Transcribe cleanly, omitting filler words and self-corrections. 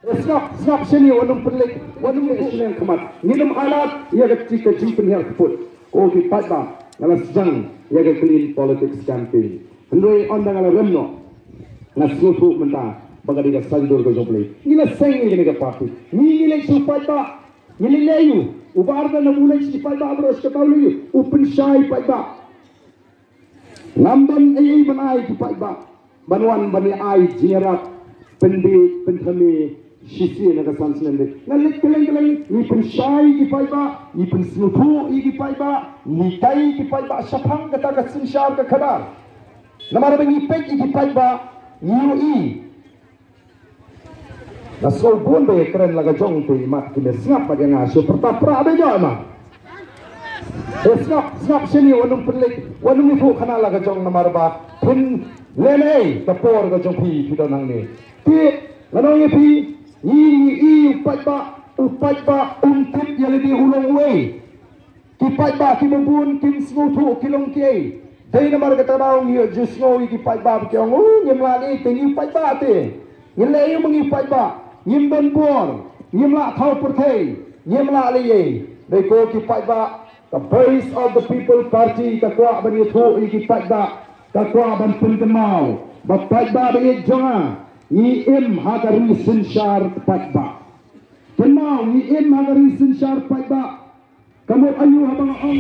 Snap sini wanung pelik wanung eslen kemat minum alat ia ketika jimpen yang keput ki paidbah ngala sejang ia ke clean politics campaign hendoi ondang ngala remno nasutu menta bagadi ka sandur ko jople ngila seng ini ke parti ngile su paidbah ngile leyu ubarda na mulai si paidbah bros ke tauli pynshai paidbah namban ai banai ki paidbah banwan bani ai jirat pendi penthami Shisi na kasan sinende. Nalik keleng ni pynshai ki paidbah, ni pynsnutu ki paidbah, ni tai ki paidbah sapang kata kasin syar ka khadar. Namara bengi pek ki paidbah, ni na so bon be keren laga jong tu mat ki snap ba nga so Prah be jo ma. Snap sini wanung pelik, wanung ifu khana laga jong namara ba pun lele tapor ga jong pi donang ni. Ti lanong pi Ini paidbah untip yang lebih hulung way. Ki paidbah ki membun kim smutu kilong kiai. Dai namar kata daung ye jusno ki paidbah ki ong ngem lani tingi paidbah te. Ngele yu mengi paidbah, ngem ben bor, ngem la thau perthei, ngem la liye. Dai ko ki paidbah the voice of the people party katwa ban yuthu ki paidbah, katwa ban pindemau. Ba paidbah be jonga ni hagari sinshar paidbah. Kenal ni hagari sinshar paidbah. Kamu ayu habang ang